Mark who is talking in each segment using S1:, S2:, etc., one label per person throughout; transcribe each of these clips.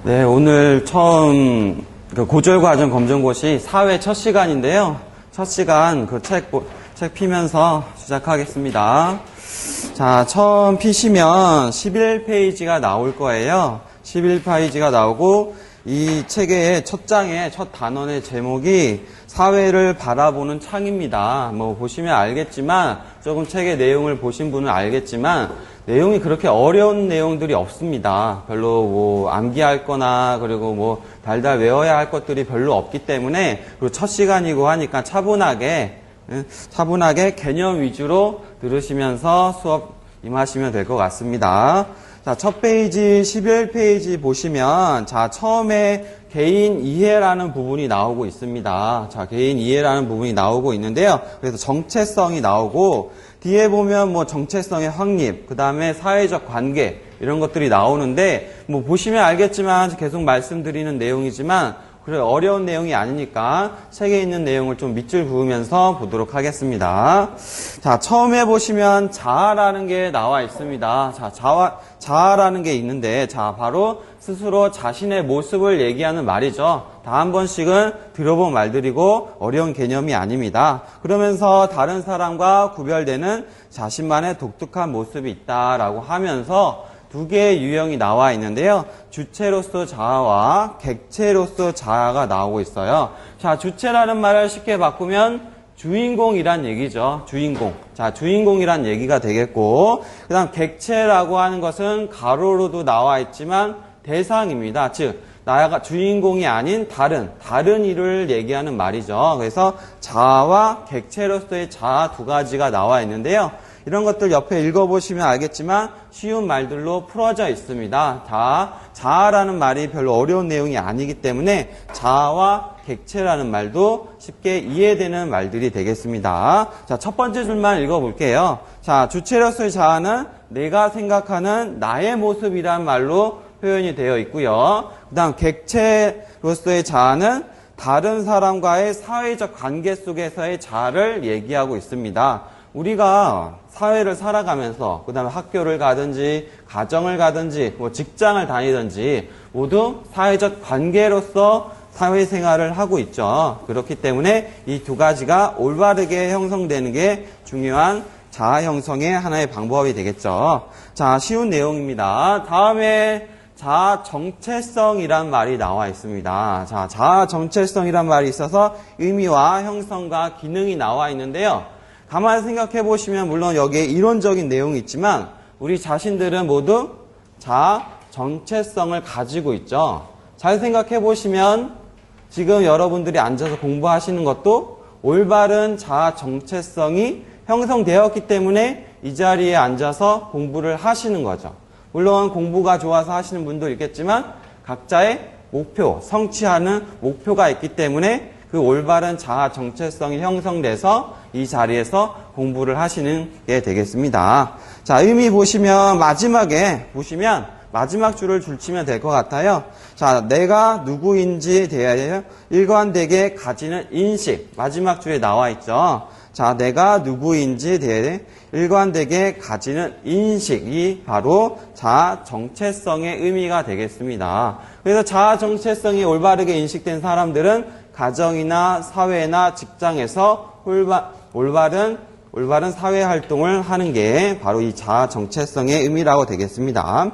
S1: 네, 오늘 처음 고졸과정 검정고시 4회 첫 시간인데요. 첫 시간 책 피면서 시작하겠습니다. 자, 처음 피시면 11페이지가 나올 거예요. 11페이지가 나오고 이 책의 첫 장의 첫 단원의 제목이 사회를 바라보는 창입니다. 뭐 보시면 알겠지만 조금 책의 내용을 보신 분은 알겠지만 내용이 그렇게 어려운 내용들이 없습니다. 별로 뭐 암기할 거나 그리고 뭐 달달 외워야 할 것들이 별로 없기 때문에 그리고 첫 시간이고 하니까 차분하게 개념 위주로 들으시면서 수업 임하시면 될 것 같습니다. 자, 첫 페이지 11페이지 보시면 자, 처음에 개인 이해라는 부분이 나오고 있습니다. 자, 개인 이해라는 부분이 나오고 있는데요. 그래서 정체성이 나오고 뒤에 보면 뭐 정체성의 확립, 그 다음에 사회적 관계 이런 것들이 나오는데 뭐 보시면 알겠지만 계속 말씀드리는 내용이지만 그래 어려운 내용이 아니니까 책에 있는 내용을 좀 밑줄 그으면서 보도록 하겠습니다. 자, 처음에 보시면 자아라는 게 나와 있습니다. 자, 자아라는 게 있는데 자, 바로 스스로 자신의 모습을 얘기하는 말이죠. 다 한 번씩은 들어본 말들이고 어려운 개념이 아닙니다. 그러면서 다른 사람과 구별되는 자신만의 독특한 모습이 있다라고 하면서 두 개의 유형이 나와 있는데요. 주체로서 자아와 객체로서 자아가 나오고 있어요. 자, 주체라는 말을 쉽게 바꾸면 주인공이란 얘기죠. 주인공. 자, 주인공이란 얘기가 되겠고, 그 다음 객체라고 하는 것은 가로로도 나와 있지만 대상입니다. 즉, 나가 주인공이 아닌 다른 일을 얘기하는 말이죠. 그래서 자아와 객체로서의 자아 두 가지가 나와 있는데요. 이런 것들 옆에 읽어보시면 알겠지만 쉬운 말들로 풀어져 있습니다. 자아라는 말이 별로 어려운 내용이 아니기 때문에 자아와 객체라는 말도 쉽게 이해되는 말들이 되겠습니다. 자, 첫 번째 줄만 읽어볼게요. 자, 주체로서의 자아는 내가 생각하는 나의 모습이란 말로 표현이 되어 있고요. 그 다음 객체로서의 자아는 다른 사람과의 사회적 관계 속에서의 자아를 얘기하고 있습니다. 우리가 사회를 살아가면서 그 다음에 학교를 가든지 가정을 가든지 뭐 직장을 다니든지 모두 사회적 관계로서 사회생활을 하고 있죠. 그렇기 때문에 이 두 가지가 올바르게 형성되는 게 중요한 자아 형성의 하나의 방법이 되겠죠. 자, 쉬운 내용입니다. 다음에 자아 정체성이란 말이 나와 있습니다. 자, 자아 정체성이란 말이 있어서 의미와 형성과 기능이 나와 있는데요. 가만히 생각해 보시면 물론 여기에 이론적인 내용이 있지만 우리 자신들은 모두 자아 정체성을 가지고 있죠. 잘 생각해 보시면 지금 여러분들이 앉아서 공부하시는 것도 올바른 자아 정체성이 형성되었기 때문에 이 자리에 앉아서 공부를 하시는 거죠. 물론 공부가 좋아서 하시는 분도 있겠지만 각자의 목표, 성취하는 목표가 있기 때문에 그 올바른 자아 정체성이 형성돼서 이 자리에서 공부를 하시는 게 되겠습니다. 자, 의미 보시면 마지막에 보시면 마지막 줄을 줄치면 될 것 같아요. 자, 내가 누구인지에 대하여 일관되게 가지는 인식. 마지막 줄에 나와 있죠. 자, 내가 누구인지에 대해 일관되게 가지는 인식이 바로 자아 정체성의 의미가 되겠습니다. 그래서 자아 정체성이 올바르게 인식된 사람들은 가정이나 사회나 직장에서 올바른 사회 활동을 하는 게 바로 이 자아 정체성의 의미라고 되겠습니다.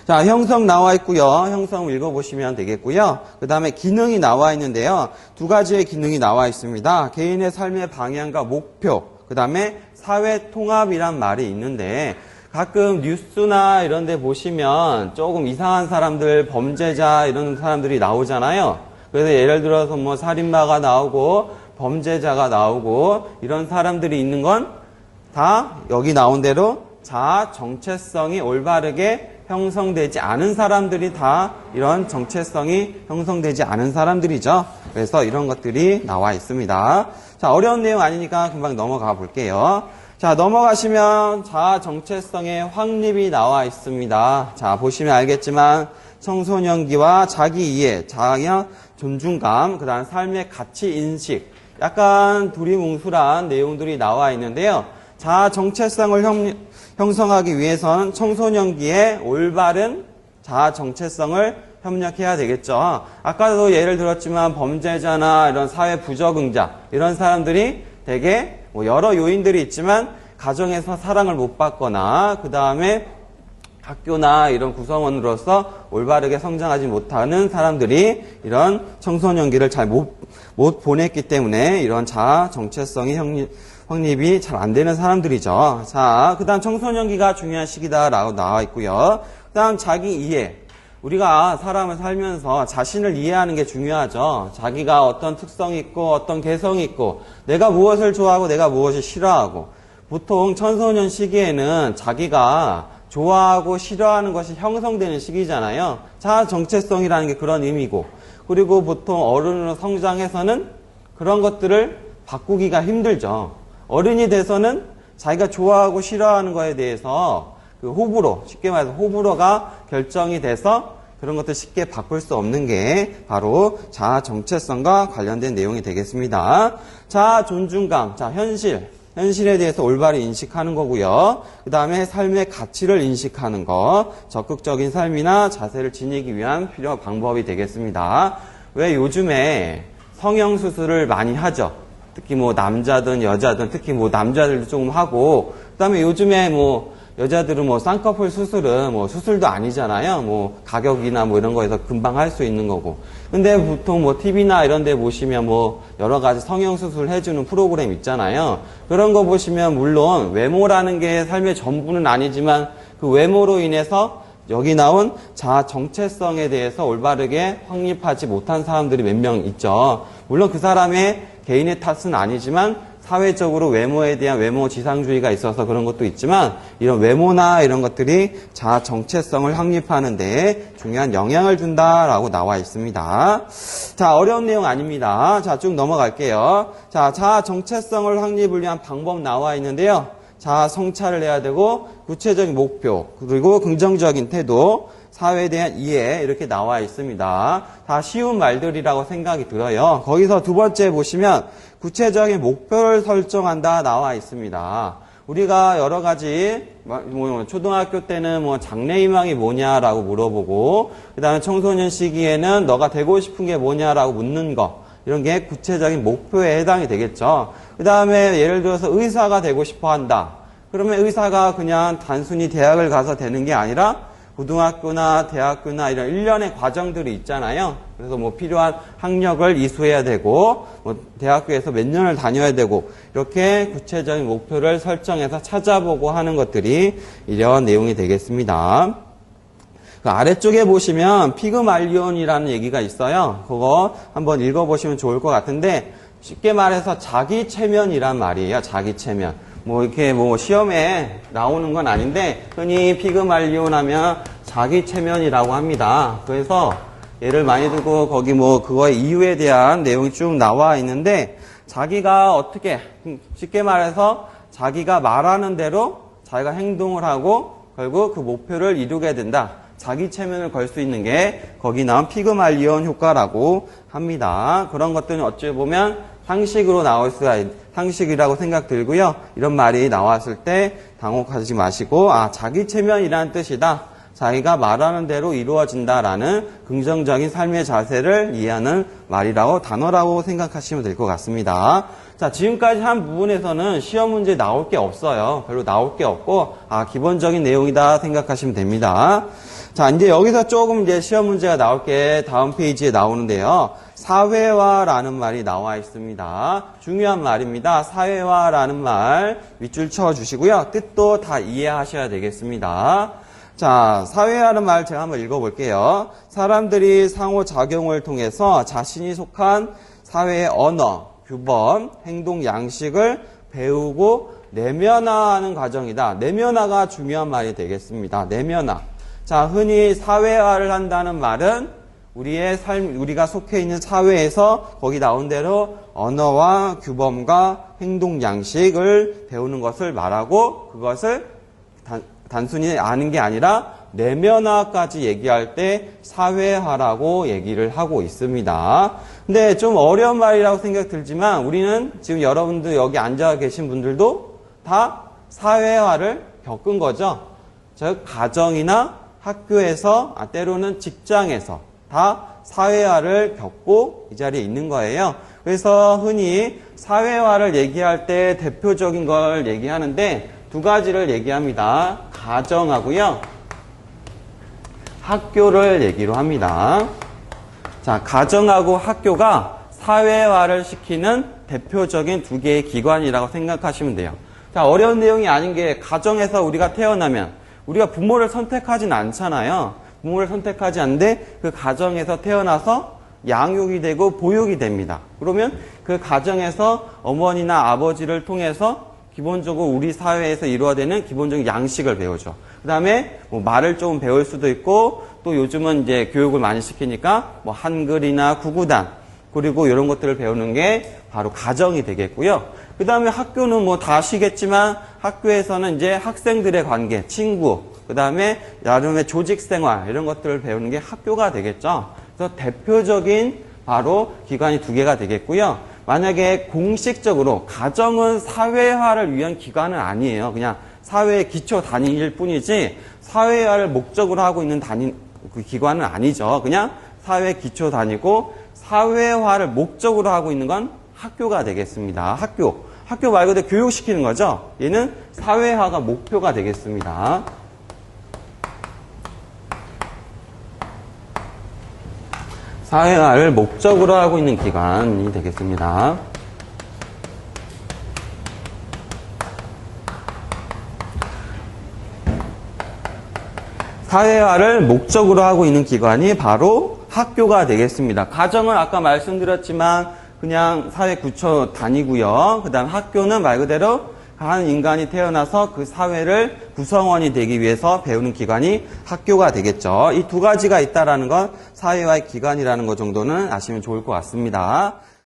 S1: 자, 형성 나와 있고요. 형성 읽어보시면 되겠고요. 그 다음에 기능이 나와 있는데요. 두 가지의 기능이 나와 있습니다. 개인의 삶의 방향과 목표, 그 다음에 사회 통합이란 말이 있는데 가끔 뉴스나 이런 데 보시면 조금 이상한 사람들, 범죄자 이런 사람들이 나오잖아요. 그래서 예를 들어서 뭐 살인마가 나오고 범죄자가 나오고 이런 사람들이 있는 건 다 여기 나온 대로 자아 정체성이 올바르게 형성되지 않은 사람들이 다 이런 정체성이 형성되지 않은 사람들이죠. 그래서 이런 것들이 나와 있습니다. 자, 어려운 내용 아니니까 금방 넘어가 볼게요. 자, 넘어가시면 자아 정체성의 확립이 나와 있습니다. 자, 보시면 알겠지만 청소년기와 자기 이해, 자아 존중감, 그 다음 삶의 가치 인식, 약간 두리뭉술한 내용들이 나와 있는데요. 자아 정체성을 형성하기 위해서는 청소년기에 올바른 자아 정체성을 협력해야 되겠죠. 아까도 예를 들었지만 범죄자나 이런 사회 부적응자 이런 사람들이 되게 뭐 여러 요인들이 있지만 가정에서 사랑을 못 받거나 그 다음에 학교나 이런 구성원으로서 올바르게 성장하지 못하는 사람들이 이런 청소년기를 잘 못 보냈기 때문에 이런 자아 정체성이 확립이 잘 안 되는 사람들이죠. 자, 그 다음 청소년기가 중요한 시기다라고 나와 있고요. 그 다음 자기 이해. 우리가 사람을 살면서 자신을 이해하는 게 중요하죠. 자기가 어떤 특성이 있고 어떤 개성이 있고 내가 무엇을 좋아하고 내가 무엇을 싫어하고 보통 청소년 시기에는 자기가 좋아하고 싫어하는 것이 형성되는 시기잖아요. 자아 정체성이라는 게 그런 의미고 그리고 보통 어른으로 성장해서는 그런 것들을 바꾸기가 힘들죠. 어른이 돼서는 자기가 좋아하고 싫어하는 거에 대해서 그 호불호, 쉽게 말해서 호불호가 결정이 돼서 그런 것들 쉽게 바꿀 수 없는 게 바로 자아 정체성과 관련된 내용이 되겠습니다. 자아 존중감, 자 현실에 대해서 올바로 인식하는 거고요. 그 다음에 삶의 가치를 인식하는 것, 적극적인 삶이나 자세를 지니기 위한 필요한 방법이 되겠습니다. 왜 요즘에 성형수술을 많이 하죠? 특히 뭐 남자든 여자든 특히 뭐 남자들도 조금 하고 그 다음에 요즘에 뭐 여자들은 뭐 쌍꺼풀 수술은 뭐 수술도 아니잖아요. 뭐 가격이나 뭐 이런 거에서 금방 할 수 있는 거고. 근데 보통 뭐 TV나 이런 데 보시면 뭐 여러 가지 성형수술 해주는 프로그램 있잖아요. 그런 거 보시면 물론 외모라는 게 삶의 전부는 아니지만 그 외모로 인해서 여기 나온 자아 정체성에 대해서 올바르게 확립하지 못한 사람들이 몇 명 있죠. 물론 그 사람의 개인의 탓은 아니지만 사회적으로 외모에 대한 외모 지상주의가 있어서 그런 것도 있지만 이런 외모나 이런 것들이 자아 정체성을 확립하는 데 중요한 영향을 준다라고 나와 있습니다. 자, 어려운 내용 아닙니다. 자, 쭉 넘어갈게요. 자, 자아 정체성을 확립을 위한 방법 나와 있는데요. 자아 성찰을 해야 되고 구체적인 목표 그리고 긍정적인 태도 사회에 대한 이해 이렇게 나와 있습니다. 다 쉬운 말들이라고 생각이 들어요. 거기서 두 번째 보시면 구체적인 목표를 설정한다 나와 있습니다. 우리가 여러 가지 뭐 초등학교 때는 뭐 장래희망이 뭐냐라고 물어보고 그 다음에 청소년 시기에는 너가 되고 싶은 게 뭐냐라고 묻는 거 이런 게 구체적인 목표에 해당이 되겠죠. 그 다음에 예를 들어서 의사가 되고 싶어 한다. 그러면 의사가 그냥 단순히 대학을 가서 되는 게 아니라 고등학교나 대학교나 이런 일련의 과정들이 있잖아요. 그래서 뭐 필요한 학력을 이수해야 되고, 뭐 대학교에서 몇 년을 다녀야 되고, 이렇게 구체적인 목표를 설정해서 찾아보고 하는 것들이 이런 내용이 되겠습니다. 그 아래쪽에 보시면 피그말리온이라는 얘기가 있어요. 그거 한번 읽어보시면 좋을 것 같은데, 쉽게 말해서 자기 체면이란 말이에요. 자기 체면. 뭐 이렇게 뭐 시험에 나오는 건 아닌데 흔히 피그말리온 하면 자기 체면이라고 합니다. 그래서 예를 많이 들고 거기 뭐 그거의 이유에 대한 내용이 쭉 나와 있는데 자기가 어떻게 쉽게 말해서 자기가 말하는 대로 자기가 행동을 하고 결국 그 목표를 이루게 된다. 자기 체면을 걸 수 있는 게 거기 나온 피그말리온 효과라고 합니다. 그런 것들은 어찌 보면 상식으로 나올 수가 상식이라고 생각 들고요. 이런 말이 나왔을 때 당혹하지 마시고 자기 체면이라는 뜻이다. 자기가 말하는 대로 이루어진다라는 긍정적인 삶의 자세를 이해하는 말이라고 단어라고 생각하시면 될 것 같습니다. 자, 지금까지 한 부분에서는 시험 문제 나올 게 없어요. 별로 나올 게 없고 기본적인 내용이다 생각하시면 됩니다. 자, 이제 여기서 조금 이제 시험 문제가 나올 게 다음 페이지에 나오는데요. 사회화라는 말이 나와 있습니다. 중요한 말입니다. 사회화라는 말 밑줄 쳐주시고요. 뜻도 다 이해하셔야 되겠습니다. 자, 사회화라는 말 제가 한번 읽어볼게요. 사람들이 상호작용을 통해서 자신이 속한 사회의 언어, 규범, 행동 양식을 배우고 내면화하는 과정이다. 내면화가 중요한 말이 되겠습니다. 내면화. 자, 흔히 사회화를 한다는 말은 우리의 우리가 속해 있는 사회에서 거기 나온 대로 언어와 규범과 행동 양식을 배우는 것을 말하고 그것을 단순히 아는 게 아니라 내면화까지 얘기할 때 사회화라고 얘기를 하고 있습니다. 근데 좀 어려운 말이라고 생각 들지만 우리는 지금 여러분들 여기 앉아 계신 분들도 다 사회화를 겪은 거죠. 즉 가정이나 학교에서 때로는 직장에서 다 사회화를 겪고 이 자리에 있는 거예요. 그래서 흔히 사회화를 얘기할 때 대표적인 걸 얘기하는데 두 가지를 얘기합니다. 가정하고요. 학교를 얘기로 합니다. 자, 가정하고 학교가 사회화를 시키는 대표적인 두 개의 기관이라고 생각하시면 돼요. 자, 어려운 내용이 아닌 게 가정에서 우리가 태어나면 우리가 부모를 선택하진 않잖아요. 부모를 선택하지 않는데 그 가정에서 태어나서 양육이 되고 보육이 됩니다. 그러면 그 가정에서 어머니나 아버지를 통해서 기본적으로 우리 사회에서 이루어지는 기본적인 양식을 배우죠. 그 다음에 뭐 말을 조금 배울 수도 있고 또 요즘은 이제 교육을 많이 시키니까 뭐 한글이나 구구단 그리고 이런 것들을 배우는 게 바로 가정이 되겠고요. 그 다음에 학교는 뭐 다 아시겠지만 학교에서는 이제 학생들의 관계, 친구, 그 다음에 나름의 조직 생활 이런 것들을 배우는 게 학교가 되겠죠. 그래서 대표적인 바로 기관이 두 개가 되겠고요. 만약에 공식적으로 가정은 사회화를 위한 기관은 아니에요. 그냥 사회의 기초 단위일 뿐이지 사회화를 목적으로 하고 있는 그 기관은 아니죠. 그냥 사회 기초 단위고 사회화를 목적으로 하고 있는 건 학교가 되겠습니다. 학교 말 그대로 교육시키는 거죠. 얘는 사회화가 목표가 되겠습니다. 사회화를 목적으로 하고 있는 기관이 되겠습니다. 사회화를 목적으로 하고 있는 기관이 바로 학교가 되겠습니다. 가정은 아까 말씀드렸지만 그냥 사회 구초 단위고요. 그 다음 학교는 말 그대로 한 인간이 태어나서 그 사회를 구성원이 되기 위해서 배우는 기관이 학교가 되겠죠. 이 두 가지가 있다라는 건 사회화의 기관이라는 것 정도는 아시면 좋을 것 같습니다.